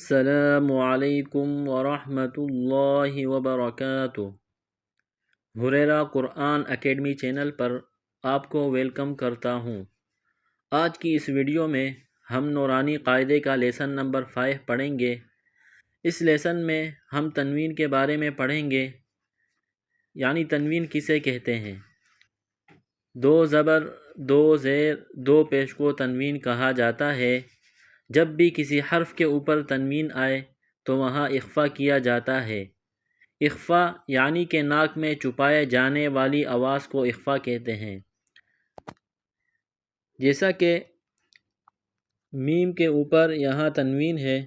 السلام علیکم ورحمۃ اللہ وبرکاتہ۔ ہریرہ قرآن اکیڈمی چینل پر آپ کو ویلکم کرتا ہوں۔ آج کی اس ویڈیو میں ہم نورانی قاعدے کا لیسن نمبر 5 پڑھیں گے۔ اس لیسن میں ہم تنوین کے بارے میں پڑھیں گے، یعنی تنوین کسے کہتے ہیں۔ دو زبر، دو زیر، دو پیش کو تنوین کہا جاتا ہے۔ جب بھی کسی حرف کے اوپر تنوین آئے تو وہاں اخفا کیا جاتا ہے۔ اخفا یعنی کہ ناک میں چھپائے جانے والی آواز کو اخفا کہتے ہیں۔ جیسا کہ میم کے اوپر یہاں تنوین ہے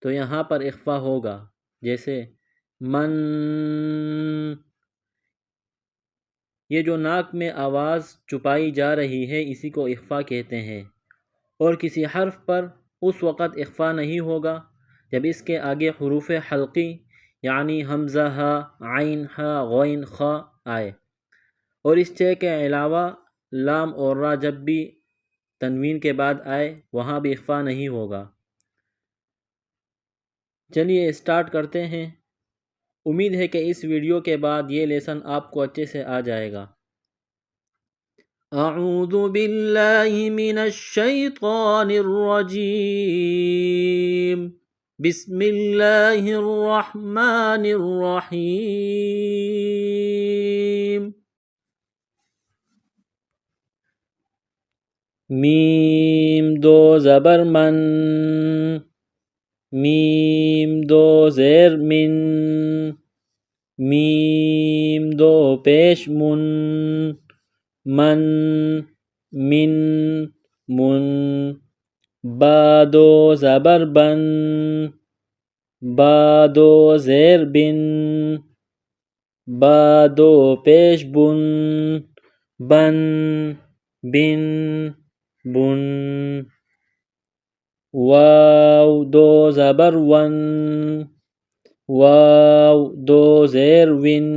تو یہاں پر اخفا ہوگا، جیسے من۔ یہ جو ناک میں آواز چھپائی جا رہی ہے اسی کو اخفا کہتے ہیں، اور کسی حرف پر اس وقت اخفا نہیں ہوگا جب اس کے آگے حروف حلقی یعنی حمزہ، ہا، عین، ہا، غین، خا آئے، اور اس چھ کے علاوہ لام اور را جب بھی تنوین کے بعد آئے وہاں بھی اخفا نہیں ہوگا۔ چلیے اسٹارٹ کرتے ہیں۔ امید ہے کہ اس ویڈیو کے بعد یہ لیسن آپ کو اچھے سے آ جائے گا۔ اعوذ باللہ من الشیطان الرجیم، بسم اللہ الرحمن الرحیم۔ میم دو زبر من، میم دو زیر من، میم دو پیش من، من، من، من۔ با دو زبر بن، با دو زیر بن، با دو پیش بن، بن، بن، بن۔ واو دو زبر ون، واو دو زیر ون،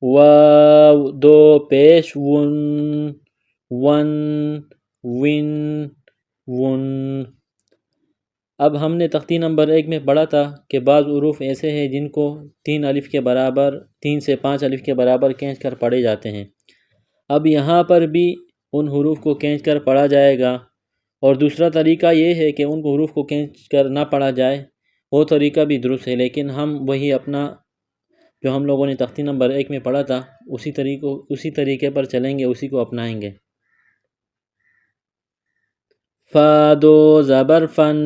واو دو پیش ون، ون، ون، ون۔ اب ہم نے تختی نمبر 1 میں پڑھا تھا کہ بعض حروف ایسے ہیں جن کو 3 الف کے برابر، 3 سے 5 الف کے برابر کھینچ کر پڑھے جاتے ہیں۔ اب یہاں پر بھی ان حروف کو کھینچ کر پڑھا جائے گا، اور دوسرا طریقہ یہ ہے کہ ان حروف کو کھینچ کر نہ پڑھا جائے، وہ طریقہ بھی درست ہے، لیکن ہم وہی اپنا جو ہم لوگوں نے تختی نمبر 1 میں پڑھا تھا اسی طریقے پر چلیں گے، اسی کو اپنائیں گے۔ فا دو زبر فن،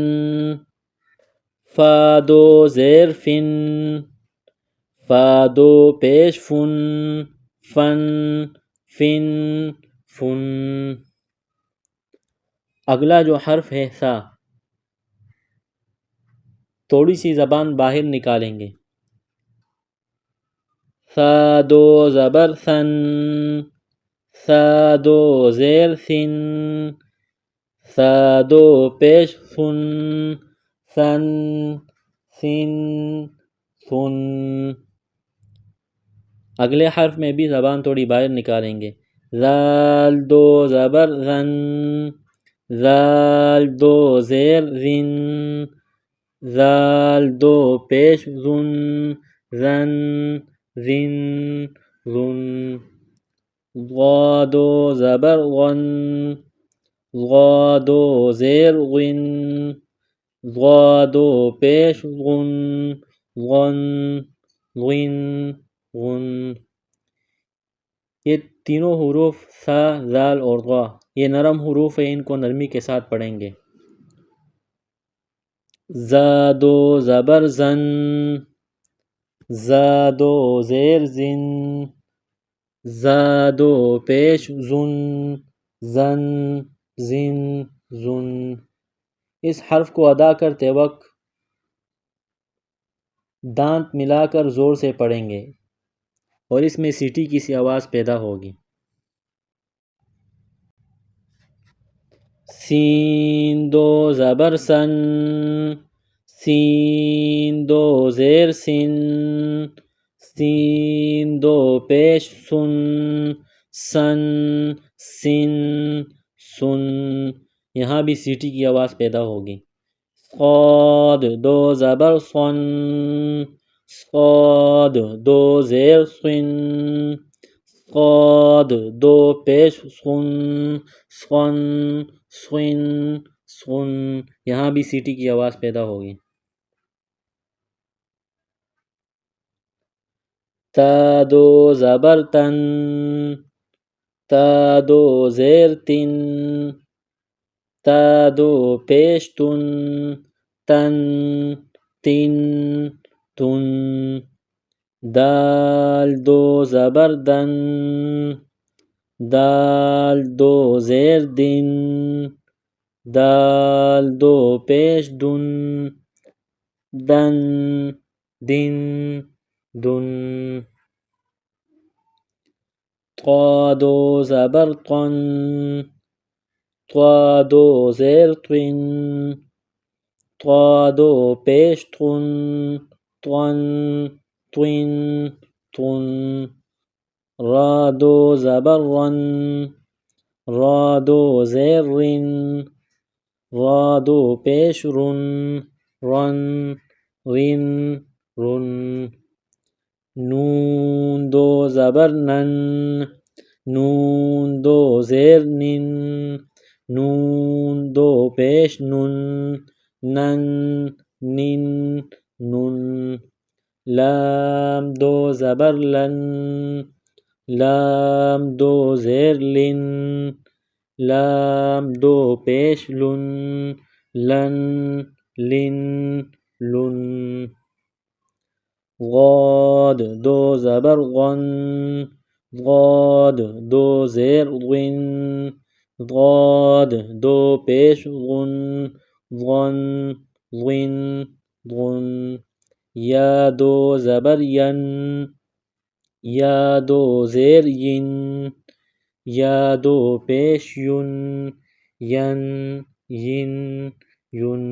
فا دو زیر فن، فا دو پیش فن، فن، فن، فن۔ اگلا جو حرف ہے سا، تھوڑی سی زبان باہر نکالیں گے۔ سا دو زبر سن، سا دو زیر سن، سا دو پیش سن، سن، سن، سن۔ اگلے حرف میں بھی زبان تھوڑی باہر نکالیں گے۔ زال دو زبر زن، زال دو زیر زن، زال دو پیش زن، زن، زن، زن۔ ضا دو زبر غن، ضا دو زیر غن، ضا دو پیش غن، غن، غن، غن۔ یہ تینوں حروف سا، زال اور ضا یہ نرم حروف ہیں، ان کو نرمی کے ساتھ پڑھیں گے۔ زا دو زبر زن، زا دو زیر زن، زا دو پیش زن، زن، زن، زن۔ اس حرف کو ادا کرتے وقت دانت ملا کر زور سے پڑھیں گے، اور اس میں سیٹی کی سی آواز پیدا ہوگی۔ سین دو زبر سن، سین دو زیر سن، سین دو پیش سن، سن، سن، سن۔ یہاں بھی سیٹی کی آواز پیدا ہوگی۔ صاد دو زبر صن، صاد دو زیر صن، صاد دو پیش صن، صن صن صن، یہاں بھی سیٹی کی آواز پیدا ہوگی۔ تا دو زبر تن، تا دو زیر تن، تا دو پیش تن، تن تن تن، دال دو زبر دن، دال دو زیر دن، دال دو پیش دن، دن دن دن، طا دو زبر طن، طا دو زیر طن، طا دو پیش طن، طن طن طن، را دو زبر رن، را دو زیر رن، را دو پیش رن، رن رن رن، نون دو زبر نن، نون دو زیر نن، نون دو پیش نن، نن نن نن، لام دو زبر لن، لام دو زیر لن، لام دو پیش لن، لن لن لن، غاد دو زبر غن، غاد دو زیر غن، غاد دو پیش غن، غن غن غن، یا دو زبر ین، یا دو زیر ین، یا دو پیش یون، ین ین یون،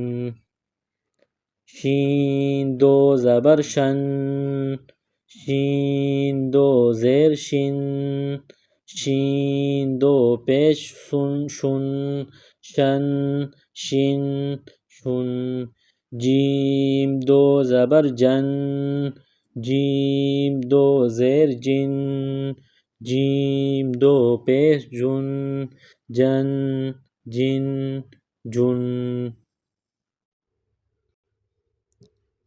شین دو زبر شن، شین دو زیر شن، شین دو پیش شن، شن شن شن، جیم دو زبر جن، جیم دو زیر جن، جیم دو پیش جن، جن جن جن،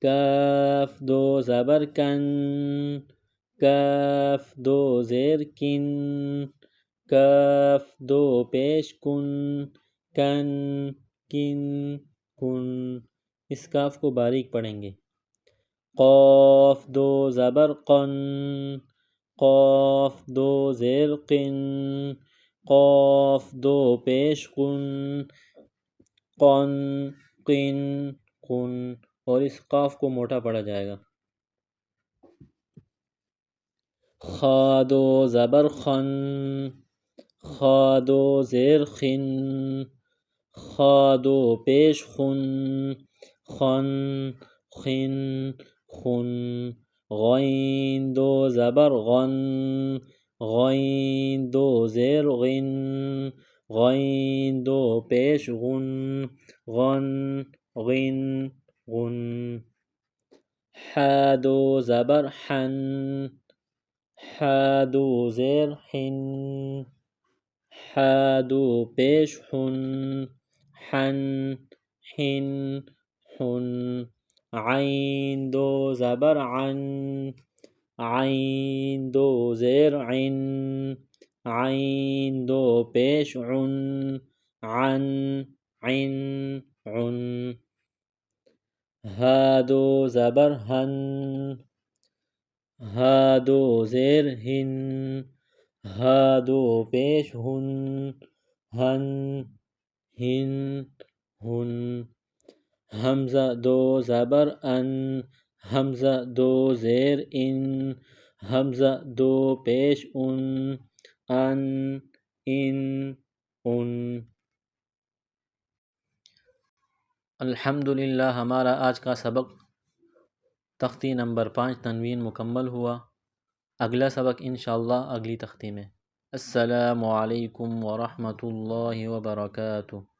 کاف دو زبر کن، کاف دو زیر کن، کاف دو پیش کن، کن کن کن، اس کاف کو باریک پڑھیں گے۔ قاف دو زبر قن، قاف دو زیر قن، قاف دو پیش قن، قن قن قن، اور اس قاف کو موٹا پڑھا جائے گا۔ خا دو زبر خن، خا دو زیر خن، خا دو پیش خن، خن خن خن، غین دو زبر غن، غین دو زیر غن، غین دو پیش غن، غن غن غن، حا دو زبر حن، حا دو زیر حن، حا دو پیش حن، حن حن حن، عین دو زبر عن، عین دو زیر عن، عین دو پیش عن، عن عن عن، ہا دو زبر ہن، ہا دو زیر ہن، ہا دو پیش ہن، ہن ہن ہن، حمزہ دو زبر ان، حمزہ دو زیر ان، حمزہ دو پیش ان، ان ان ان۔ الحمدللہ ہمارا آج کا سبق تختی نمبر 5 تنوین مکمل ہوا۔ اگلا سبق انشاءاللہ اگلی تختی میں۔ السلام علیکم ورحمۃ اللہ وبرکاتہ۔